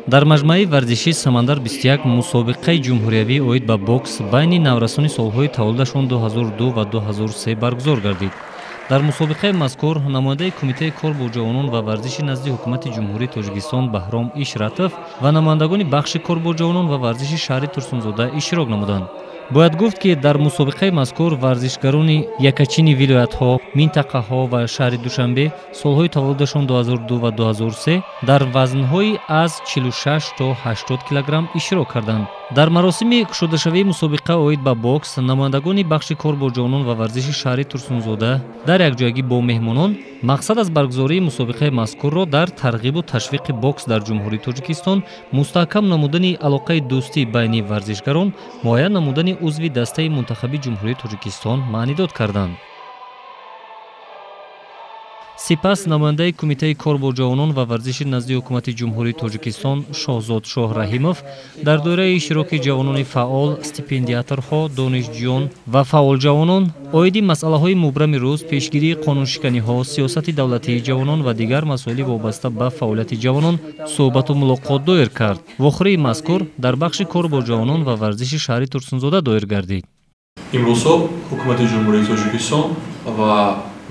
дар маҷмӯи варзиши Самандар 21 мусобиқаи ҷумҳуриявӣ оид ба бокс байни наврасони солҳои таваллудашон 2002 ва 2003 баргузор гардид. дар мусобиқаи мазкур намояндаи Кумитаи кор бо ҷавонон ва варзиши назди Ҳукумати Ҷумҳурии Тоҷикистон Баҳром Ишратов ва намояндагони бахши кор бо ҷавонон ва варзиши шаҳри Турсунзода иштирок намуданд. бояд гуфт ки дар мусобиқаи мазкур варзишгарони якачини вилоятҳо, минтақаҳо ва шаҳри Душанбе солҳои таваллудашон 2002 ва 2003 дар вазнҳои аз 46 то 80 килограмм иштирок карданд. дар маросими кушодашавии мусобиқа оид ба бокс намояндагони бахши кор бо ҷавонон ва варзиши шаҳри Турсунзода дар якҷоягӣ бо меҳмонон мақсад аз баргузории мусобиқаи мазкурро дар тарғибу ташвиқи бокс дар ҷумҳурии Тоҷикистон мустаҳкам намудани алоқаи дӯстӣ байни варзишгарон муайян намудани узви дастаи мунтахаби ҷумҳурии Тоҷикистон маънидод карданд. сипас намояндаи Кумитаи кор бо ҷавонон ва варзиши назди Ҳукумати Ҷумҳурии Тоҷикистон Шоҳзод Шоҳ Раҳимов дар доираи иштироки ҷавонони фаъол, стипендиаторҳо, донишҷӯён ва фаъолҷавонон оиди масъалаҳои мубрами рӯз, пешгирии қонуншиканиҳо, сиёсати давлатии ҷавонон ва дигар масоили вобаста ба фаъолияти ҷавонон суҳбату мулоқот доир кард. вохӯрии мазкур дар бахши кор бо ҷавонон ва варзиши шаҳри Турсунзода доир гардид. имрӯзҳо Ҳукумати Ҷумҳурии Тоҷикистон ва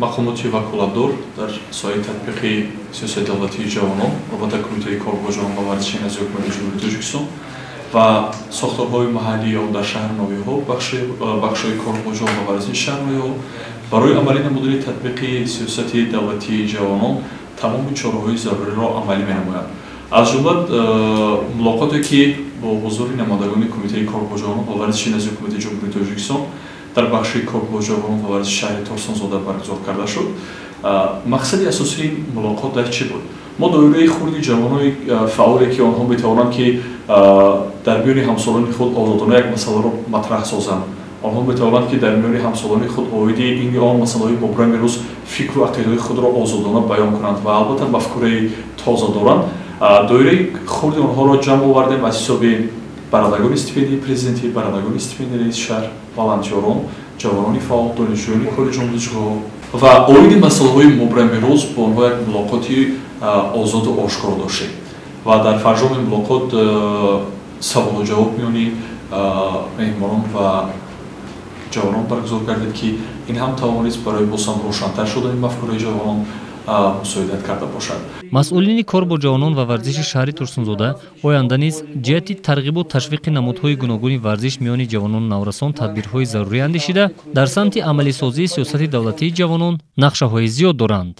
мақомоти ваколатдор дар соҳаи татбиқи сиёсати давлатии ҷавонон албатта Кумитаи кор бо ҷавонон ва варзиши назди Ҳукумати Ҷумҳурии Тоҷикистон ва сохторҳои маҳаллии он дар шаҳр ноҳияҳо бахшҳои кор бо ҷавонон ва варзиши шаҳр ноҳияҳо барои амалӣ намудани татбиқи сиёсати давлатии ҷавонон тамоми чораҳои заруриро амалӣ менамоянд. аз ҷумла мулоқоте ки бо ҳузури намояндагони Кумитаи кор бо ҷавонон ва варзиши назди Ҳукумати Ҷумҳурии Тоҷикистон дар бахши кор бо ҷавонон ва варзиши шаҳри Турсунзода баргузор карда шуд. мақсади асосии мулоқот дар чӣ буд? мо доираи хурди ҷавонони фаъоле ки онҳо метавонанд ки дар миёни ҳамсолони худ озодона як масъаларо матраҳ созанд, онҳо метавонанд ки дар миёни ҳамсолони худ оиди ин он масъалаҳои мубрами рӯз фикру ақидаҳои худро озодона баён кунанд ва албатта мафкураи тоза доранд. доираи хурди онҳоро ҷамъ овардем аз ҳисоби барандагони стипендияи президентӣ, барандагони стипендияи раиси шаҳр, волонтёрон, ҷавонони фаъол, донишҷӯёни кори ҷумладиҷгоҳ ва оиди масъалаҳои мубрами рӯз бо онҳо як мулоқоти озоду ошкоро доштем ва дар фарҷоми мулоқот саволу ҷавоб миёни меҳмонон ва ҷавонон баргузор гардид ки ин ҳам тавонист барои бозам рошантар шудани мафкураи ҷавонон мусоидат карда бошад. масъулини кор бо ҷавонон ва варзиши шаҳри Турсунзода оянда низ ҷиҳати тарғибу ташвиқи намудҳои гуногуни варзиш миёни ҷавонон наврасон тадбирҳои зарурӣ андешида дар самти амалисозии сиёсати давлатии ҷавонон нақшаҳои зиёд доранд.